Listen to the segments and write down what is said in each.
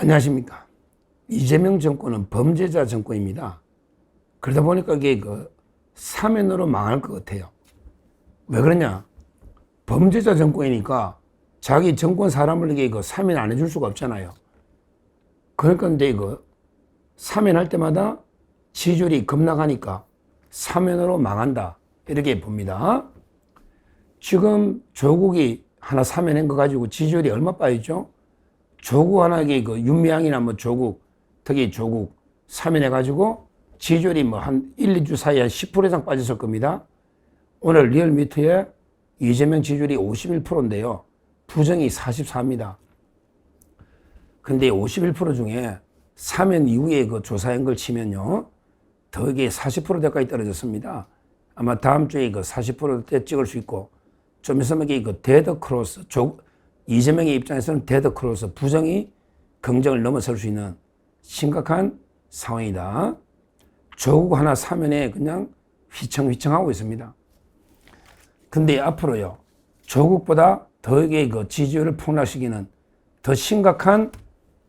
안녕하십니까. 이재명 정권은 범죄자 정권입니다. 그러다 보니까 이게 사면으로 망할 것 같아요. 왜 그러냐? 범죄자 정권이니까 자기 정권 사람을 이게 사면 안 해줄 수가 없잖아요. 그러니까 이제 사면할 때마다 지지율이 급락하니까 사면으로 망한다. 이렇게 봅니다. 지금 조국이 하나 사면한 거 가지고 지지율이 얼마 빠졌죠? 조국 하나에 윤미향이나 조국, 특히 조국 사면해가지고 지지율이 한 1, 2주 사이에 한 10% 이상 빠졌을 겁니다. 오늘 리얼미터에 이재명 지지율이 51%인데요. 부정이 44입니다. 근데 51% 중에 사면 이후에 조사한 걸 치면요. 더 이게 40%대까지 떨어졌습니다. 아마 다음 주에 40%대 찍을 수 있고, 좀 있으면 이게 데드 크로스, 이재명의 입장에서는 데드 크로스, 부정이 긍정을 넘어설 수 있는 심각한 상황이다. 조국 하나 사면에 그냥 휘청휘청하고 있습니다. 근데 앞으로요, 조국보다 더 이게 지지율을 폭락시키는 더 심각한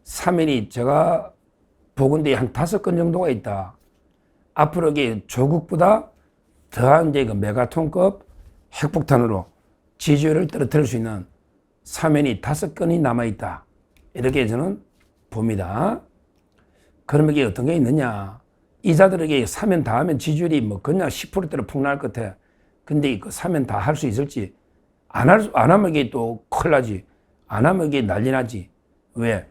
사면이 제가 보건대에 한 5건 정도가 있다. 앞으로 이게 조국보다 더한 이제 메가톤급 핵폭탄으로 지지율을 떨어뜨릴 수 있는 사면이 5건이 남아있다. 이렇게 저는 봅니다. 그러면 이게 어떤 게 있느냐. 이자들에게 사면 다 하면 지지율이 그냥 10%대로 폭락할 것 같아. 근데 사면 다 할 수 있을지. 안 하면 이게 또 큰일 나지. 안 하면 이게 난리 나지. 왜?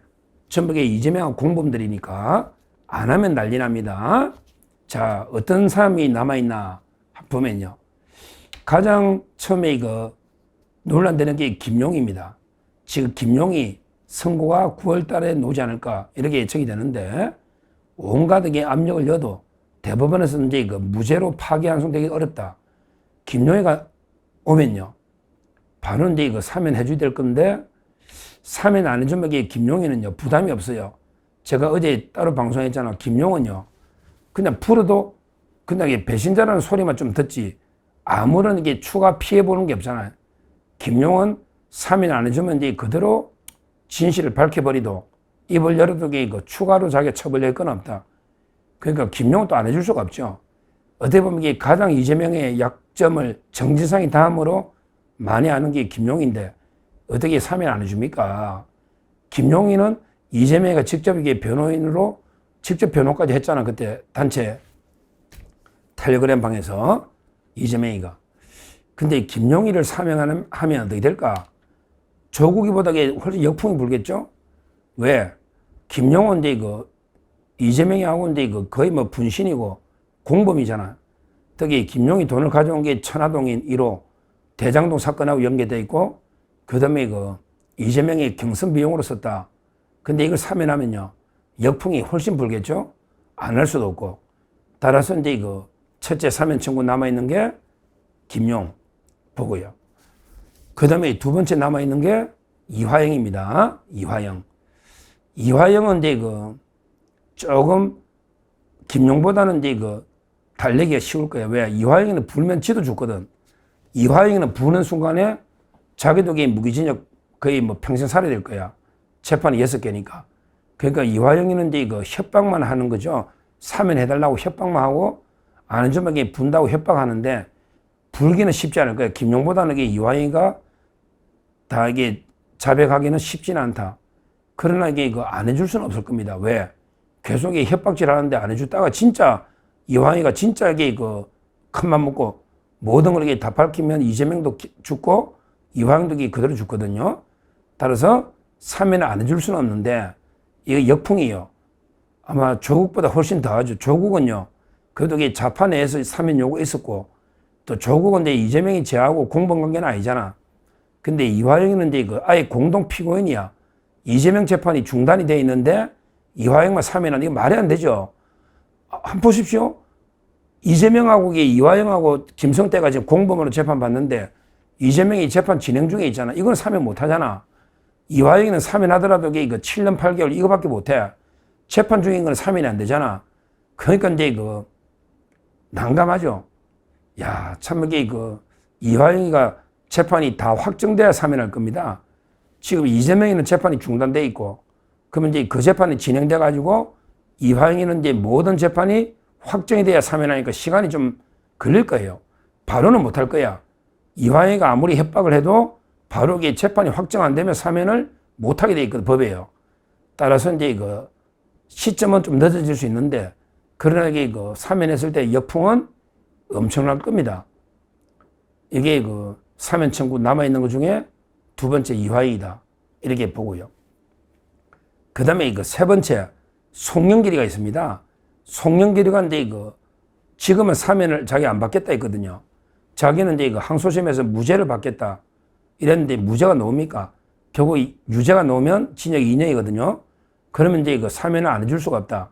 전부 이게 이재명하고 공범들이니까 안 하면 난리 납니다. 자, 어떤 사람이 남아있나 보면요. 가장 처음에 논란되는 게 김용입니다. 지금 김용이 선고가 9월 달에 나오지 않을까 이렇게 예측이 되는데 온갖 압력을 넣어도 대법원에서 이제 무죄로 파기 환송되기 어렵다. 김용희가 오면요. 바로 이제 사면 해줘야 될 건데 사면 안 해주면 김용희는요. 부담이 없어요. 제가 어제 따로 방송했잖아. 김용은요. 그냥 풀어도 그냥 배신자라는 소리만 좀 듣지 아무런 추가 피해 보는 게 없잖아요. 김용은 사면 안 해주면 이제 그대로 진실을 밝혀버리도 입을 열어도 추가로 자기가 처벌될 건 없다. 그러니까 김용은 또 안 해줄 수가 없죠. 어떻게 보면 이게 가장 이재명의 약점을 정진상이 다음으로 많이 아는 게 김용인데 어떻게 사면 안 해줍니까? 김용희는 이재명이가 직접 변호인으로 직접 변호까지 했잖아. 그때 단체 텔레그램 방에서 이재명이가. 근데 김용희를 사면하면 어떻게 될까? 조국이보다 훨씬 역풍이 불겠죠? 왜? 김용은 이제 이재명이하고 이제 거의 분신이고 공범이잖아. 특히 김용희 돈을 가져온 게 천화동인 1호 대장동 사건하고 연계되어 있고, 그 다음에 이재명이 경선 비용으로 썼다. 근데 이걸 사면하면요. 역풍이 훨씬 불겠죠? 안 할 수도 없고. 따라서 이제 첫째 사면 청구 남아있는 게 김용 보고요. 그 다음에 두 번째 남아있는 게 이화영입니다. 이화영은 이제 조금 김용보다는 이제 달래기가 쉬울 거예요. 왜? 이화영이는 불면 지도 죽거든. 이화영이는 부는 순간에 자기도 무기징역 거의 평생 살아야 될 거야. 재판이 6개니까. 그러니까 이화영이는 이제 협박만 하는 거죠. 사면해달라고 협박만 하고 안 해주면 분다고 협박하는데 불기는 쉽지 않을 거예요. 김용보다는 이화영이가 다 자백하기는 쉽지는 않다. 그러나 안 해줄 수는 없을 겁니다. 왜? 계속 협박질 하는데 안 해줬다가 진짜 이화영이가 진짜 큰맘 먹고 모든 걸 다 밝히면 이재명도 죽고 이화영도 그대로 죽거든요. 따라서 사면을 안 해줄 수는 없는데 이거 역풍이에요. 아마 조국보다 훨씬 더 하죠. 조국은요. 그래도 좌파 내에서 사면 요구했었고 또 조국은 이재명이 제하고 공범관계는 아니잖아. 근데 이화영이는 이제 아예 공동 피고인이야. 이재명 재판이 중단이 돼 있는데 이화영만 사면은 이거 말이 안 되죠. 한번 보십시오. 이재명하고 이화영하고 김성태가 지금 공범으로 재판받는데 이재명이 재판 진행 중에 있잖아. 이건 사면 못 하잖아. 이화영이는 사면하더라도 7년 8개월 이거밖에 못 해. 재판 중인 건 사면이 안 되잖아. 그러니까 이제 난감하죠. 야, 참 이화영이가 재판이 다 확정돼야 사면할 겁니다. 지금 이재명이는 재판이 중단돼 있고 그러면 이제 그 재판이 진행돼 가지고 이화영이는 이제 모든 재판이 확정이 돼야 사면하니까 시간이 좀 걸릴 거예요. 바로는 못할 거야. 이화영이가 아무리 협박을 해도 바로 이게 재판이 확정 안 되면 사면을 못하게 돼 있거든, 법이에요. 따라서 이제 그 시점은 좀 늦어질 수 있는데, 그러나 이게 그 사면했을 때 역풍은 엄청날 겁니다. 이게 그 사면 청구 남아있는 것 중에 두 번째 이화영이다, 이렇게 보고요. 그 다음에 그 세 번째, 송영길이가 있습니다. 송영길이가 이제 그 지금은 사면을 자기 안 받겠다 했거든요. 자기는 이제 그 항소심에서 무죄를 받겠다 이랬는데 무죄가 나옵니까? 결국 유죄가 나오면 징역 2년이거든요. 그러면 이제 그 사면을 안 해줄 수가 없다.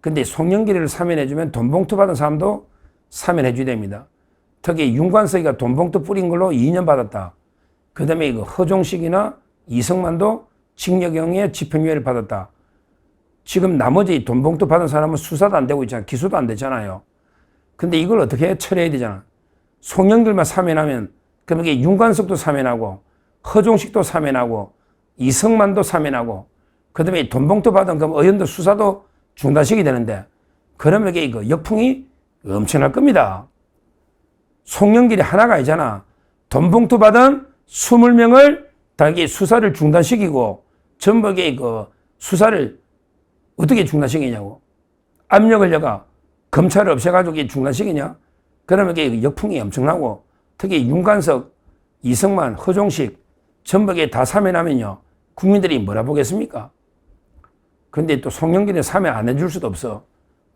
근데 송영길이를 사면해주면 돈봉투 받은 사람도 사면해줘야 됩니다. 특히 윤관석이가 돈봉투 뿌린 걸로 2년 받았다. 그 다음에 그 허종식이나 이승만도 징역형의 집행유예를 받았다. 지금 나머지 돈봉투 받은 사람은 수사도 안 되고 있잖아요. 기소도 안 되잖아요. 근데 이걸 어떻게 처리해야 되잖아. 송영길만 사면하면 그럼 이게 윤관석도 사면하고 허종식도 사면하고 이승만도 사면하고 그다음에 돈봉투 받은 그 의원들 수사도 중단시키게 되는데 그러면 이게 이거 역풍이 엄청날 겁니다. 송영길이 하나가 아니잖아. 돈봉투 받은 20명을 다 이게 수사를 중단시키고 전부 이게 그 수사를 어떻게 중단시키냐고. 압력을 여가 검찰을 없애가지고 이게 중단시키냐. 그러면 이게 역풍이 엄청나고 특히 윤관석, 이승만, 허종식 전부 이게 다 사면하면요. 국민들이 뭐라 보겠습니까? 근데 또 송영길이 사면 안 해줄 수도 없어.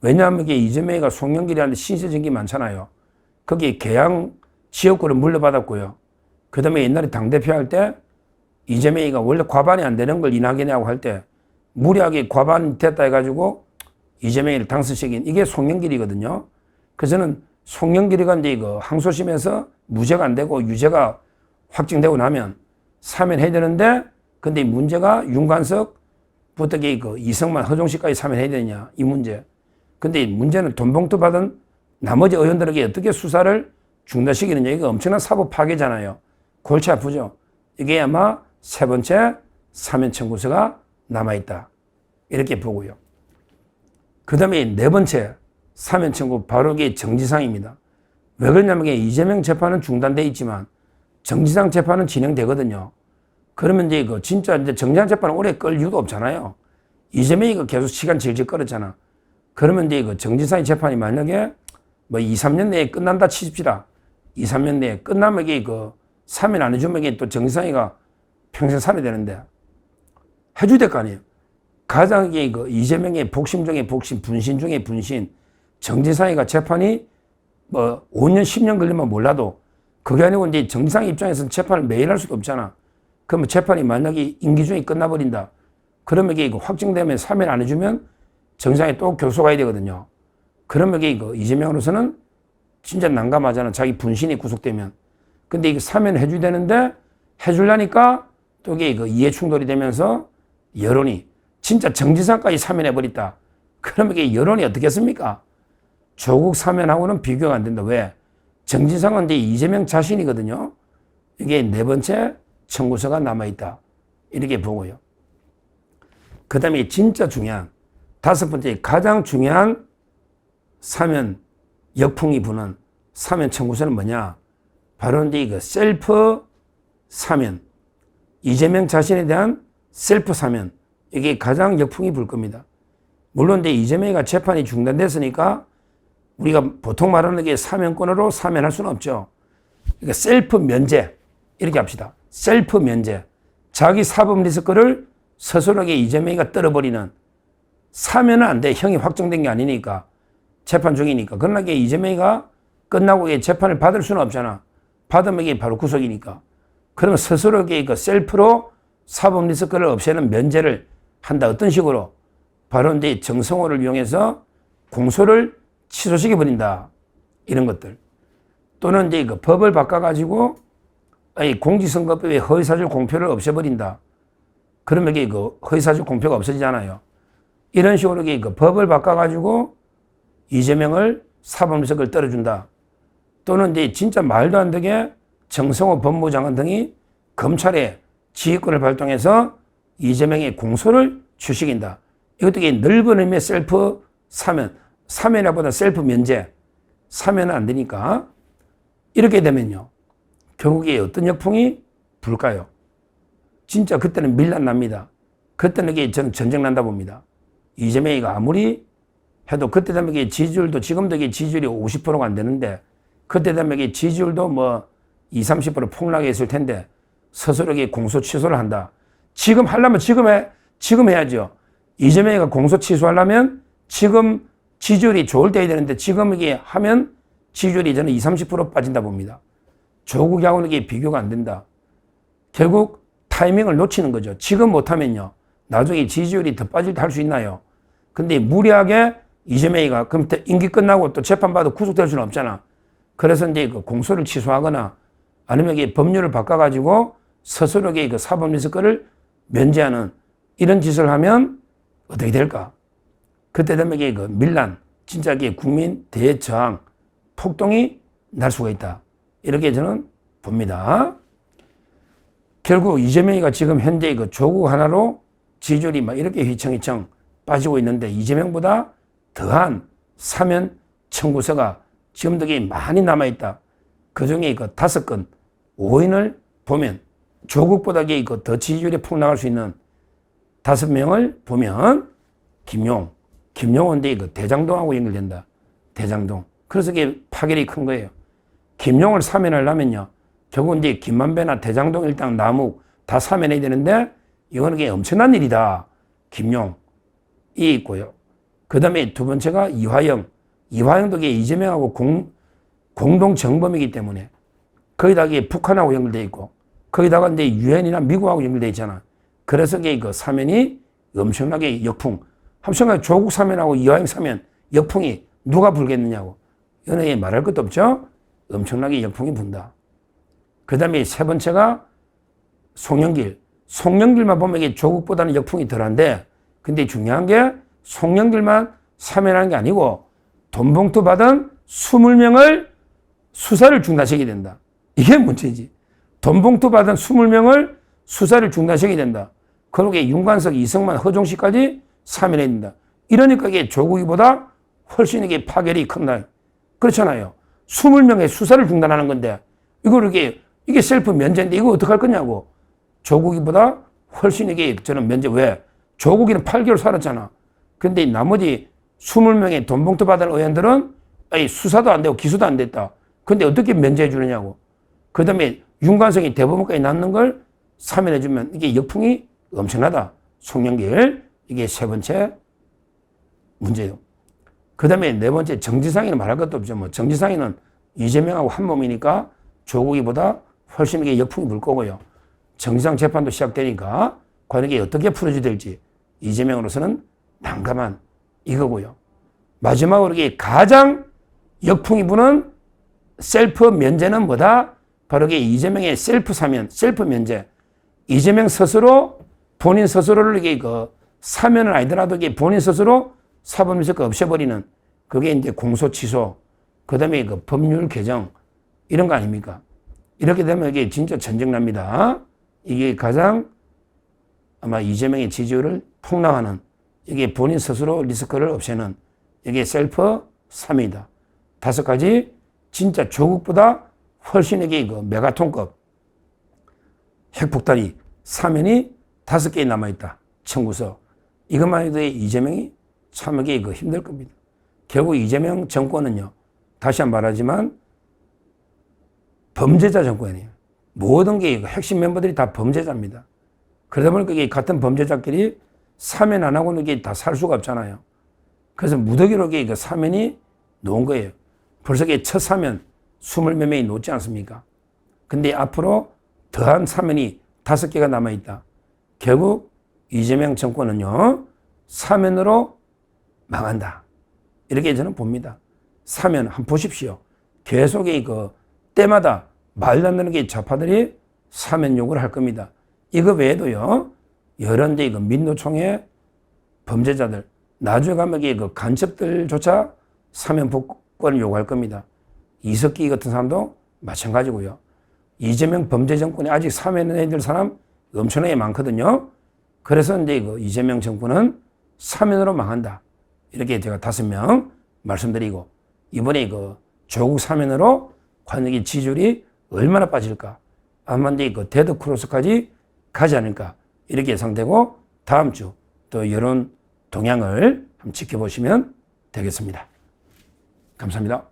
왜냐하면 이게 이재명이가 송영길이한테 신세진 게 많잖아요. 거기 계양 지역구를 물려받았고요. 그 다음에 옛날에 당대표 할 때 이재명이가 원래 과반이 안 되는 걸 이낙연이하고 할 때 무리하게 과반이 됐다 해가지고 이재명이를 당선시킨 이게 송영길이거든요. 그래서 저는 송영길이가 이제 그 항소심에서 무죄가 안 되고 유죄가 확정되고 나면 사면해야 되는데 근데 문제가 윤관석부터 그 이승만, 허종식까지 사면해야 되냐 이 문제. 근데 문제는 돈봉투 받은 나머지 의원들에게 어떻게 수사를 중단시키느냐 이거 엄청난 사법 파괴잖아요. 골치 아프죠. 이게 아마 세 번째 사면 청구서가 남아있다 이렇게 보고요. 그 다음에 네 번째 사면 청구 바로 이게 정지상입니다. 왜 그러냐면 이재명 재판은 중단돼 있지만 정지상 재판은 진행되거든요. 그러면 이제 그 진짜 이제 정지상 재판은 오래 끌 이유도 없잖아요. 이재명이 계속 시간 질질 끌었잖아. 그러면 이제 그 정지상의 재판이 만약에 뭐 2, 3년 내에 끝난다 치십시다. 2, 3년 내에 끝나면 이게 그 사면 안 해주면 이게 또 정지상이가 평생 살아야 되는데 해줘야 될 거 아니에요. 가장 이게 그 이재명의 복심 중에 복심, 분신 중에 분신, 정지상이가 재판이 뭐 5년, 10년 걸리면 몰라도 그게 아니고 이제 정지상 입장에서는 재판을 매일 할 수도 없잖아. 그러면 재판이 만약에 임기 중에 끝나버린다. 그러면 이게 확정되면 사면 안 해주면 정지상이 또 교수 가야 되거든요. 그러면 이게 이재명으로서는 진짜 난감하잖아. 자기 분신이 구속되면. 근데 이게 사면 해줘야 되는데 해주려니까 또 이게 이해 충돌이 되면서 여론이 진짜 정지상까지 사면해버렸다. 그러면 이게 여론이 어떻겠습니까? 조국 사면하고는 비교가 안 된다. 왜? 정지상은 이제 이재명 자신이거든요. 이게 네 번째 청구서가 남아있다. 이렇게 보고요. 그 다음에 진짜 중요한 다섯 번째 가장 중요한 사면 역풍이 부는 사면 청구서는 뭐냐? 바로 이제 이거 셀프 사면. 이재명 자신에 대한 셀프 사면. 이게 가장 역풍이 불 겁니다. 물론 이제 이재명이가 재판이 중단됐으니까 우리가 보통 말하는 게 사면권으로 사면할 수는 없죠. 그러니까 셀프 면제. 이렇게 합시다. 셀프 면제. 자기 사법 리스크를 스스로에게 이재명이가 떨어버리는 사면은 안 돼. 형이 확정된 게 아니니까. 재판 중이니까. 그러나 이게 이재명이가 끝나고 재판을 받을 수는 없잖아. 받으면 이게 바로 구속이니까. 그러면 스스로에게 그 셀프로 사법 리스크를 없애는 면제를 한다. 어떤 식으로? 바로 이제 정성호를 이용해서 공소를 취소시켜버린다. 이런 것들. 또는 이제 그 법을 바꿔가지고 공직선거법의 허위사실 공표를 없애버린다. 그러면 이게 그 허위사실 공표가 없어지잖아요. 이런 식으로 이게 그 법을 바꿔가지고 이재명을 사법리스크를 떨어준다. 또는 이제 진짜 말도 안 되게 정성호 법무장관 등이 검찰의 지휘권을 발동해서 이재명의 공소를 출시킨다. 이것도 넓은 의미의 셀프 사면, 사면이라보다 셀프 면제, 사면은 안 되니까 이렇게 되면요. 결국에 어떤 역풍이 불까요? 진짜 그때는 밀란 납니다. 그때는 이게 저는 전쟁 난다 봅니다. 이재명이가 아무리 해도 그때 되면 이게 지지율도 지금도 이게 지지율이 50%가 안 되는데 그때 되면 이게 지지율도 뭐 20, 30% 폭락했을 텐데 스스로 이게 공소 취소를 한다. 지금 하려면 지금 해야죠. 이재명이가 공소 취소하려면 지금 지지율이 좋을 때 해야 되는데 지금 이게 하면 지지율이 저는 20, 30% 빠진다 봅니다. 조국하고는 이게 비교가 안 된다. 결국 타이밍을 놓치는 거죠. 지금 못하면요. 나중에 지지율이 더 빠질 때 할 수 있나요? 근데 무리하게 이재명이가 그럼 임기 끝나고 또 재판받아 구속될 수는 없잖아. 그래서 이제 그 공소를 취소하거나 아니면 이게 법률을 바꿔가지고 스스로에게 그 사법 리스크를 면제하는 이런 짓을 하면 어떻게 될까? 그때 되면 이게 그 밀란, 진짜 이게 국민 대저항, 폭동이 날 수가 있다. 이렇게 저는 봅니다. 결국 이재명이가 지금 현재 그 조국 하나로 지지율이 막 이렇게 휘청휘청 빠지고 있는데 이재명보다 더한 사면 청구서가 지금도 많이 남아있다. 그 중에 그 5건, 5인을 보면 조국보다 더 지지율이 폭락할 수 있는 5명을 보면 김용호인데 그 대장동하고 연결된다. 대장동. 그래서 이게 파열이 큰 거예요. 김용호를 사면하려면요. 결국 이제 김만배나 대장동 일당 남욱 다 사면해야 되는데 이거는 게 엄청난 일이다. 김용이 있고요. 그 다음에 두 번째가 이화영. 이화영도 이재명하고 공동 정범이기 때문에 거기다가 북한하고 연결되어 있고 거기다가 이제 유엔이나 미국하고 연결되어 있잖아. 그래서 그 사면이 엄청나게 역풍. 한순간 조국 사면하고 이화영 사면 역풍이 누가 불겠느냐고. 이거는 말할 것도 없죠. 엄청나게 역풍이 분다. 그 다음에 세 번째가 송영길. 송영길만 보면 이게 조국보다는 역풍이 덜한데 근데 중요한 게 송영길만 사면하는 게 아니고 돈봉투 받은 20명을 수사를 중단시켜야 된다. 이게 문제지. 돈봉투 받은 20명을 수사를 중단시켜야 된다. 그러게 윤관석, 이승만, 허종식까지 사면해야 된다. 이러니까 이게 조국이보다 훨씬 이게 파열이 큰다. 그렇잖아요. 20명의 수사를 중단하는 건데 이게 셀프 면제인데 이거 어떡할 거냐고. 조국이보다 훨씬 이게 저는 면제. 왜? 조국이는 8개월 살았잖아. 근데 나머지 20명의 돈봉투 받은 의원들은 수사도 안 되고 기소도 안 됐다. 근데 어떻게 면제해 주느냐고. 그 다음에 윤관석이 대법원까지 낳는 걸 사면해 주면 이게 역풍이 엄청나다. 송영길. 이게 세 번째 문제예요. 그 다음에 네 번째 정지상이는 말할 것도 없죠. 뭐 정지상이는 이재명하고 한 몸이니까 조국이보다 훨씬 이게 역풍이 불 거고요. 정지상 재판도 시작되니까 과연 이게 어떻게 풀어져야 될지 이재명으로서는 난감한 이거고요. 마지막으로 이게 가장 역풍이 부는 셀프 면제는 뭐다? 바로 이게 이재명의 셀프 사면, 셀프 면제. 이재명 스스로 본인 스스로를 이게 사면은 아니더라도 이게 본인 스스로 사법리스크 없애버리는 그게 이제 공소 취소, 그 다음에 법률 개정 이런 거 아닙니까? 이렇게 되면 이게 진짜 전쟁 납니다. 이게 가장 아마 이재명의 지지율을 폭락하는 이게 본인 스스로 리스크를 없애는 이게 셀프 사면이다. 5가지 진짜 조국보다 훨씬 이게 메가톤급 핵폭탄이 사면이 5개 남아있다. 청구서. 이것만 해도 이재명이 참 이게 힘들 겁니다. 결국 이재명 정권은요. 다시 한번 말하지만 범죄자 정권이에요. 모든 게 핵심 멤버들이 다 범죄자입니다. 그러다 보니까 이게 같은 범죄자끼리 사면 안 하고는 이게 다 살 수가 없잖아요. 그래서 무더기로 이게 사면이 놓은 거예요. 벌써 이게 첫 사면 20몇 명이 놓지 않습니까? 근데 앞으로 더한 사면이 5개가 남아있다. 결국 이재명 정권은요, 사면으로 망한다. 이렇게 저는 봅니다. 사면 한번 보십시오. 계속 때마다 말도 안 되는 게 좌파들이 사면 요구를 할 겁니다. 이거 외에도요, 여러 이제 민노총의 범죄자들, 나중에 가면 간첩들조차 사면 복권을 요구할 겁니다. 이석기 같은 사람도 마찬가지고요. 이재명 범죄 정권에 아직 사면해야 될 사람 엄청나게 많거든요. 그래서 이제 그 이재명 정권은 사면으로 망한다. 이렇게 제가 5명 말씀드리고, 이번에 그 조국 사면으로 과연 이 지지율이 얼마나 빠질까? 아마 이제 그 데드 크로스까지 가지 않을까? 이렇게 예상되고, 다음 주 또 여론 동향을 한번 지켜보시면 되겠습니다. 감사합니다.